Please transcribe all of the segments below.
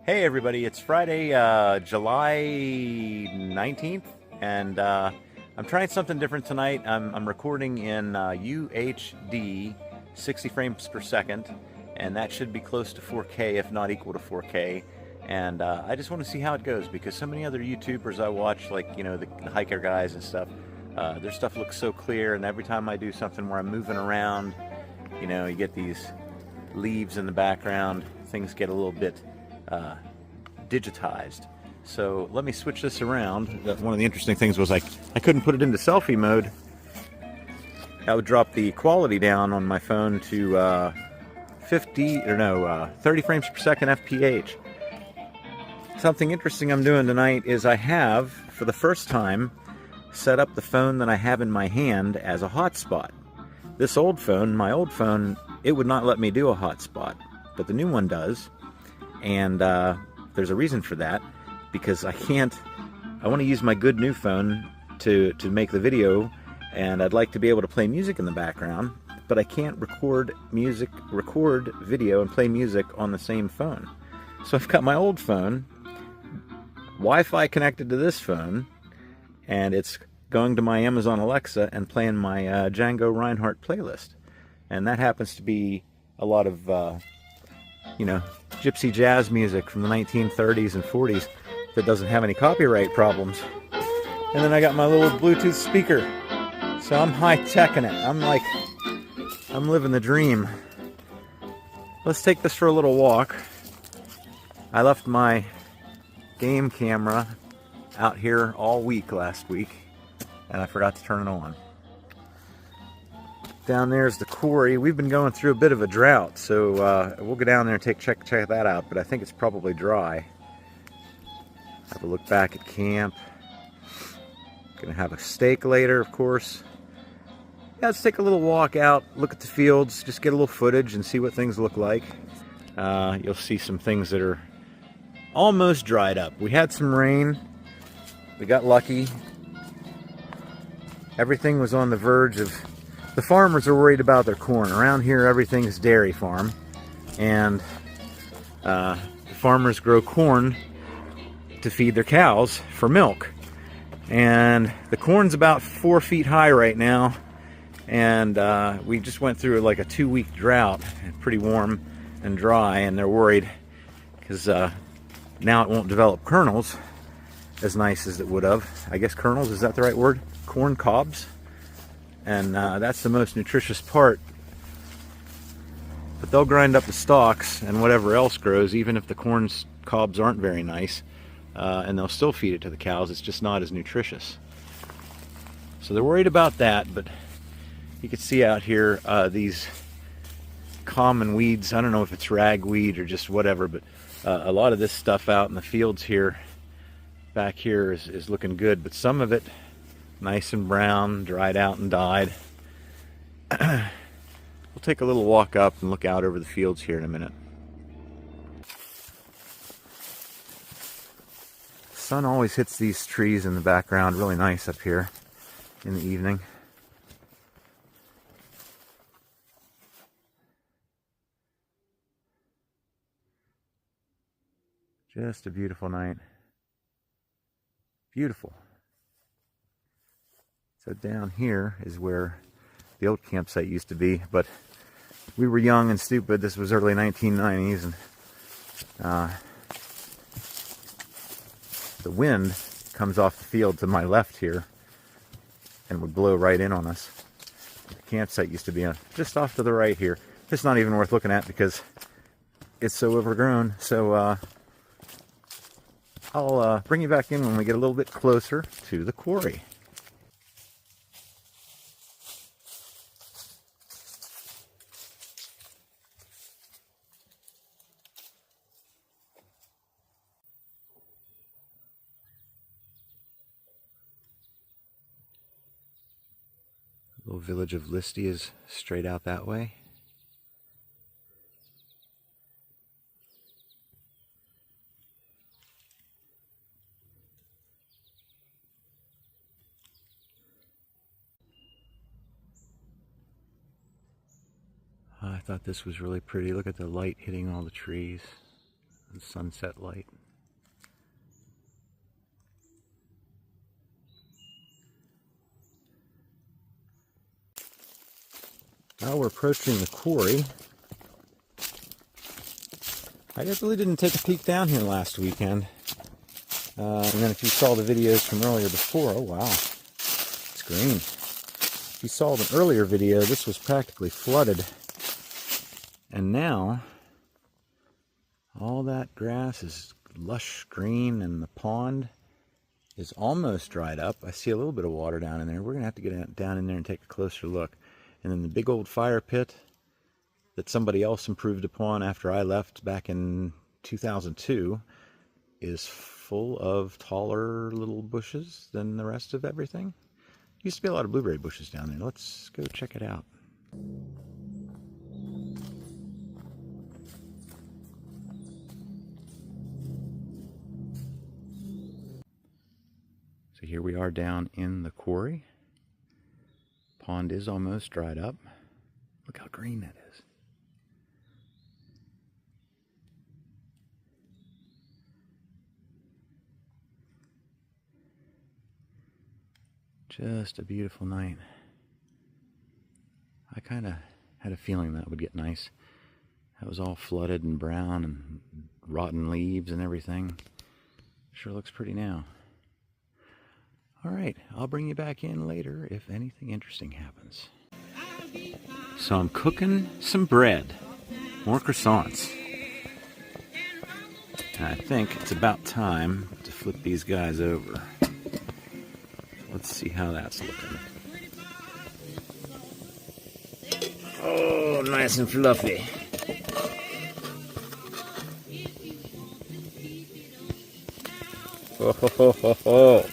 Hey everybody, it's Friday, July 19th, and I'm trying something different tonight. I'm recording in UHD, 60 frames per second, and that should be close to 4K, if not equal to 4K. And I just want to see how it goes, because so many other YouTubers I watch, like, the hiker guys and stuff, their stuff looks so clear, and every time I do something where I'm moving around, you get these leaves in the background, things get a little bit digitized. So let me switch this around. One of the interesting things was I couldn't put it into selfie mode. That would drop the quality down on my phone to 30 frames per second FPH. Something interesting I'm doing tonight is I have, for the first time, set up the phone that I have in my hand as a hotspot. This old phone, my old phone, it would not let me do a hotspot, but the new one does. And there's a reason for that, because I want to use my good new phone to make the video, and I'd like to be able to play music in the background, but I can't record video and play music on the same phone. So I've got my old phone, Wi-Fi connected to this phone, and it's going to my Amazon Alexa and playing my Django Reinhardt playlist. And that happens to be a lot of gypsy jazz music from the 1930s and 40s that doesn't have any copyright problems. And then I got my little Bluetooth speaker. So I'm high-teching it. I'm living the dream. Let's take this for a little walk. I left my game camera out here all week last week, and I forgot to turn it on. Down there's the quarry. We've been going through a bit of a drought, so we'll go down there and check that out, but I think it's probably dry. Have a look back at camp. Gonna have a steak later, of course. Yeah, let's take a little walk out, look at the fields, just get a little footage and see what things look like. You'll see some things that are almost dried up. We had some rain. We got lucky. Everything was on the verge of... The farmers are worried about their corn. Around here, everything's dairy farm, and the farmers grow corn to feed their cows for milk. And the corn's about 4 feet high right now, and we just went through like a 2-week drought, pretty warm and dry, and they're worried because now it won't develop kernels as nice as it would have. I guess kernels, is that the right word? Corn cobs. And that's the most nutritious part. But they'll grind up the stalks and whatever else grows, even if the corn cobs aren't very nice, and they'll still feed it to the cows. It's just not as nutritious. So they're worried about that, but you can see out here these common weeds. I don't know if it's ragweed or just whatever, but a lot of this stuff out in the fields here, back here, is looking good, but some of it nice and brown, dried out and died. We'll take a little walk up and look out over the fields here in a minute. The sun always hits these trees in the background really nice up here in the evening. Just a beautiful night. Beautiful. So down here is where the old campsite used to be, but we were young and stupid. This was early 1990s, and the wind comes off the field to my left here and would blow right in on us. The campsite used to be just off to the right here. It's not even worth looking at because it's so overgrown. So I'll bring you back in when we get a little bit closer to the quarry. Little village of Listy is straight out that way. I thought this was really pretty. Look at the light hitting all the trees. and sunset light. Now we're approaching the quarry. I really didn't take a peek down here last weekend. And then if you saw the videos from earlier before, oh wow, it's green. If you saw the earlier video, this was practically flooded. And now, all that grass is lush green and the pond is almost dried up. I see a little bit of water down in there. We're going to have to get down in there and take a closer look. And then the big old fire pit that somebody else improved upon after I left back in 2002 is full of taller little bushes than the rest of everything. Used to be a lot of blueberry bushes down there. Let's go check it out. So here we are down in the quarry. Pond is almost dried up. Look how green that is. Just a beautiful night. I kind of had a feeling that would get nice. That was all flooded and brown and rotten leaves and everything. Sure looks pretty now. All right, I'll bring you back in later if anything interesting happens. So I'm cooking some bread, more croissants. And I think it's about time to flip these guys over. Let's see how that's looking. Oh, nice and fluffy. Ho ho ho ho ho.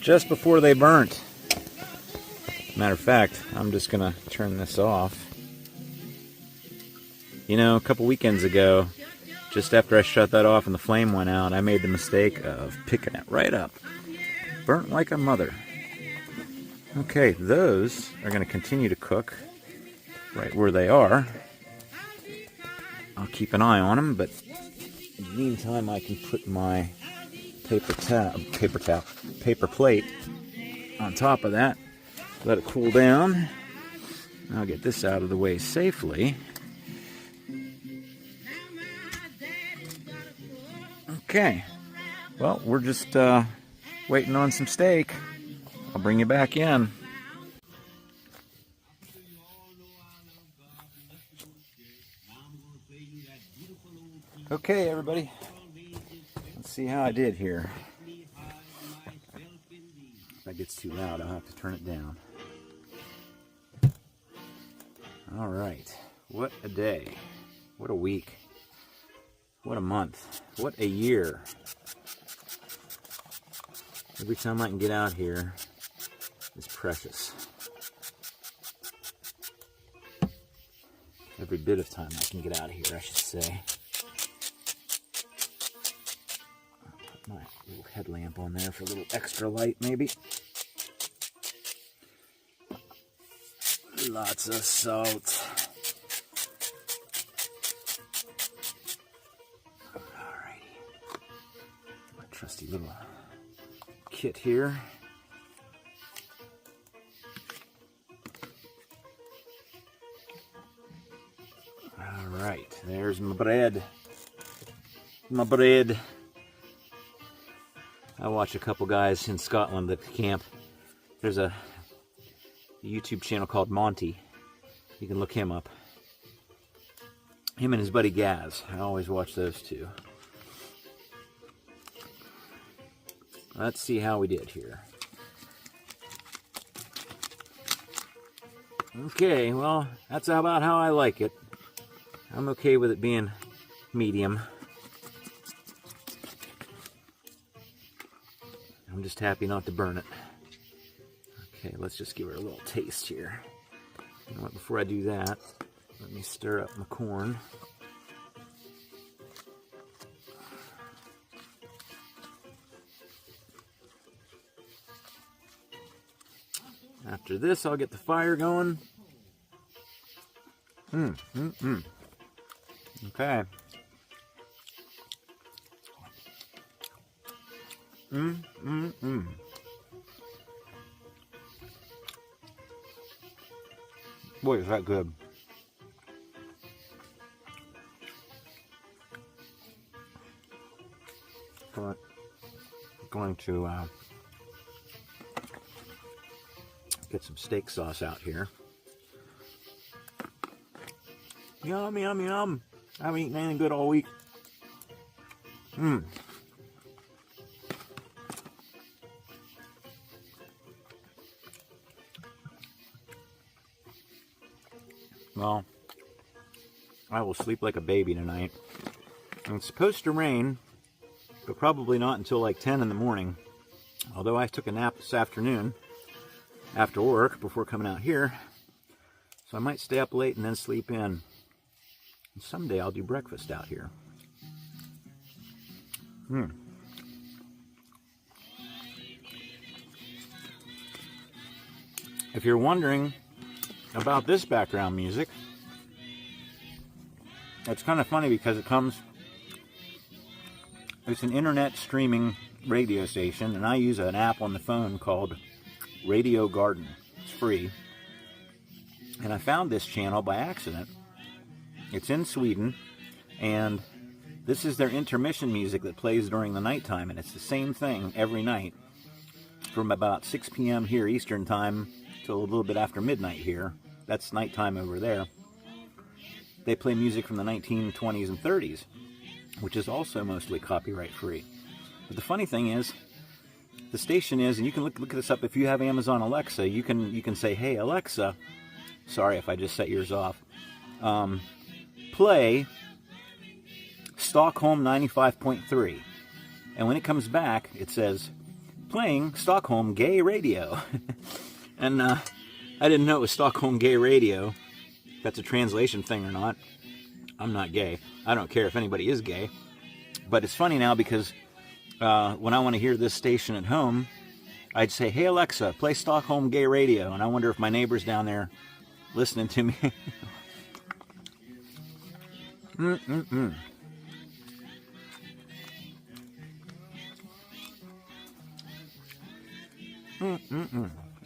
Just before they burnt. Matter of fact, I'm just gonna turn this off. You know, a couple weekends ago, just after I shut that off and the flame went out, I made the mistake of picking it right up. Burnt like a mother. Okay, those are going to continue to cook right where they are. I'll keep an eye on them, but in the meantime I can put my paper plate on top of that, let it cool down. I'll get this out of the way safely. Okay, well, we're just waiting on some steak. I'll bring you back in. Okay, everybody, let's see how I did here. If that gets too loud, I'll have to turn it down. All right, what a day, what a week. What a month. What a year. Every time I can get out here is precious. Every bit of time I can get out of here, I should say. Put my little headlamp on there for a little extra light, maybe. Lots of salt. Trusty little kit here. All right, there's my bread. My bread. I watch a couple guys in Scotland that camp. There's a YouTube channel called Monty. You can look him up. Him and his buddy Gaz. I always watch those two. Let's see how we did here. Okay, well, that's about how I like it. I'm okay with it being medium. I'm just happy not to burn it. Okay, let's just give it a little taste here. You know what, before I do that, let me stir up my corn. After this, I'll get the fire going. Okay. Boy, is that good. Going to get some steak sauce out here. Yum, yum, yum. I haven't eaten anything good all week. Well, I will sleep like a baby tonight. And it's supposed to rain, but probably not until like 10 in the morning. Although I took a nap this afternoon after work before coming out here. So I might stay up late and then sleep in. And someday I'll do breakfast out here. If you're wondering about this background music, it's kind of funny because it's an internet streaming radio station, and I use an app on the phone called Radio Garden. It's free. And I found this channel by accident. It's in Sweden, and this is their intermission music that plays during the nighttime, and it's the same thing every night from about 6 p.m. here Eastern time till a little bit after midnight here. That's nighttime over there. They play music from the 1920s and 30s, which is also mostly copyright free. But the funny thing is, the station is, and you can look this up if you have Amazon Alexa, you can say, hey Alexa, sorry if I just set yours off, play Stockholm 95.3. And when it comes back, it says, playing Stockholm Gay Radio. And I didn't know it was Stockholm Gay Radio. If that's a translation thing or not. I'm not gay. I don't care if anybody is gay. But it's funny now because when I want to hear this station at home, I'd say, hey Alexa, play Stockholm Gay Radio. And I wonder if my neighbor's down there listening to me.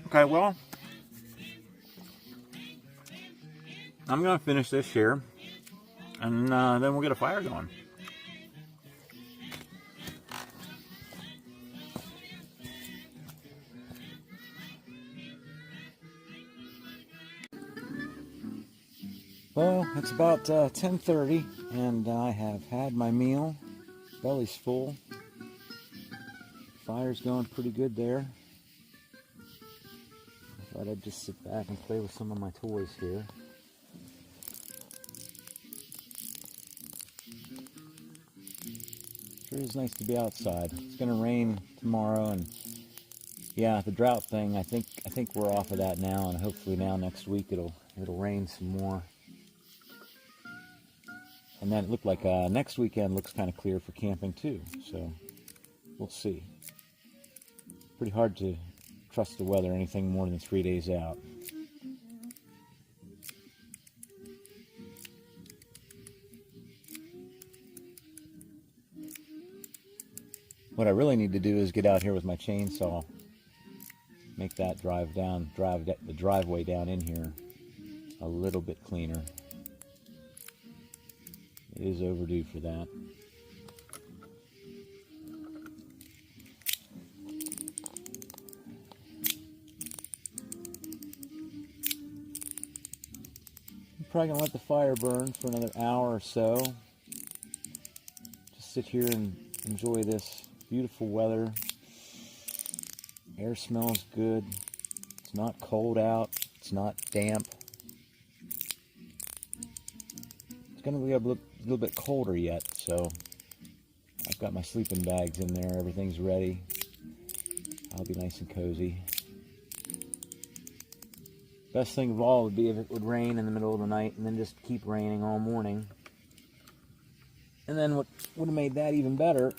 Okay, well, I'm going to finish this here, and then we'll get a fire going. Well, it's about 10:30, and I have had my meal. Belly's full. Fire's going pretty good there. I thought I'd just sit back and play with some of my toys here. Sure is nice to be outside. It's going to rain tomorrow, and yeah, the drought thing, I think we're off of that now, and hopefully now next week it'll rain some more. And then it looked like next weekend looks kind of clear for camping too, so we'll see. Pretty hard to trust the weather anything more than 3 days out. What I really need to do is get out here with my chainsaw, make that drive the driveway down in here a little bit cleaner. It is overdue for that. I'm probably going to let the fire burn for another hour or so. Just sit here and enjoy this beautiful weather. Air smells good. It's not cold out. It's not damp. It's going to be a little bit colder yet, so I've got my sleeping bags in there. Everything's ready. I'll be nice and cozy. Best thing of all would be if it would rain in the middle of the night and then just keep raining all morning. And then what would have made that even better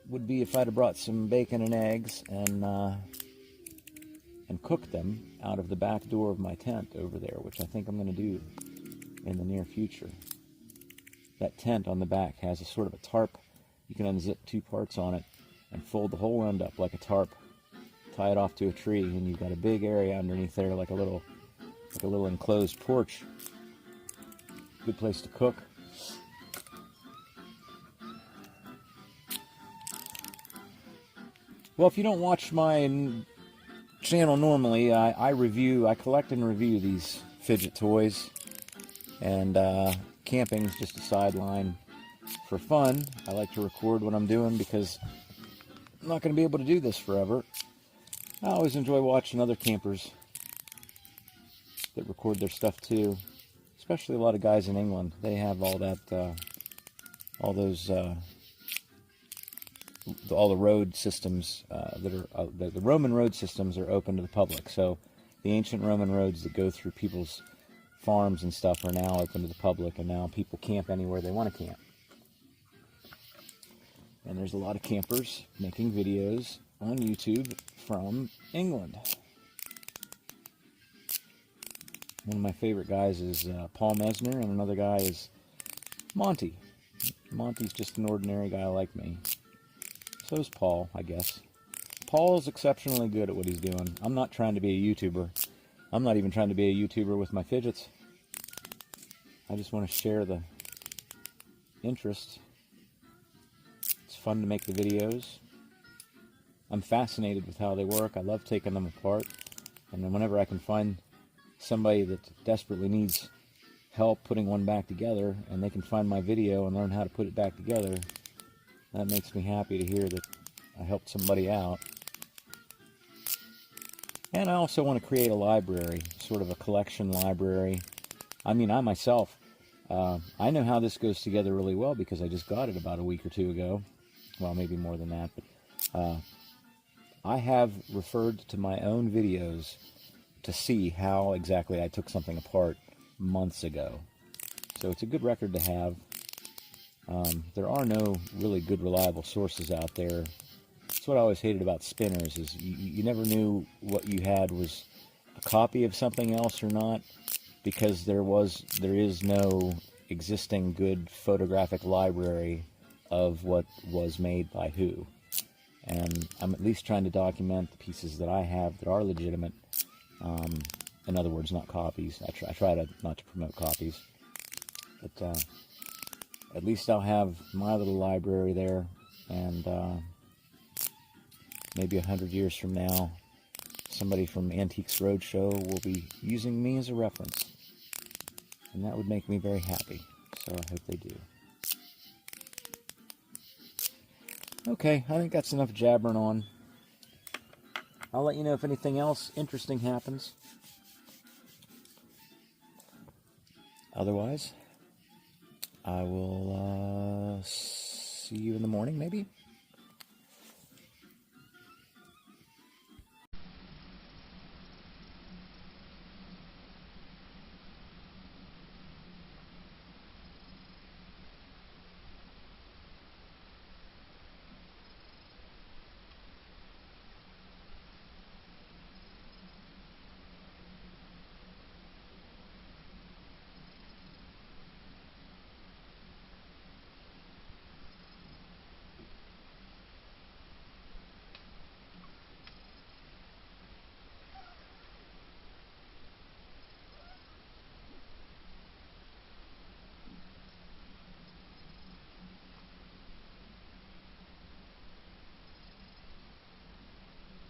would be if I'd have brought some bacon and eggs and and cook them out of the back door of my tent over there, which I think I'm going to do in the near future. That tent on the back has a sort of a tarp. You can unzip two parts on it and fold the whole end up like a tarp, tie it off to a tree, and you've got a big area underneath there like a little enclosed porch. Good place to cook. Well, if you don't watch my channel normally, I collect and review these fidget toys, and camping's just a sideline for fun. I like to record what I'm doing because I'm not going to be able to do this forever. I always enjoy watching other campers that record their stuff too, especially a lot of guys in England. They have all that, all the road systems that are the Roman road systems are open to the public. So the ancient Roman roads that go through people's farms and stuff are now open to the public, and now people camp anywhere they want to camp. And there's a lot of campers making videos on YouTube from England. One of my favorite guys is Paul Mesner, and another guy is Monty. Monty's just an ordinary guy like me. So is Paul, I guess. Paul's exceptionally good at what he's doing. I'm not trying to be a YouTuber. I'm not even trying to be a YouTuber with my fidgets. I just want to share the interest. It's fun to make the videos. I'm fascinated with how they work. I love taking them apart. And then whenever I can find somebody that desperately needs help putting one back together, and they can find my video and learn how to put it back together, that makes me happy to hear that I helped somebody out. And I also want to create a library, sort of a collection library. I mean, I myself, I know how this goes together really well because I just got it about a week or two ago. Well, maybe more than that, but I have referred to my own videos to see how exactly I took something apart months ago. So it's a good record to have. There are no really good, reliable sources out there. That's what I always hated about spinners, is you never knew what you had was a copy of something else or not, because there is no existing good photographic library of what was made by who. And I'm at least trying to document the pieces that I have that are legitimate. In other words, not copies. I try not to promote copies. But at least I'll have my little library there, and maybe 100 years from now, somebody from Antiques Roadshow will be using me as a reference. And that would make me very happy. So I hope they do. Okay, I think that's enough jabbering on. I'll let you know if anything else interesting happens. Otherwise, I will see you in the morning, maybe?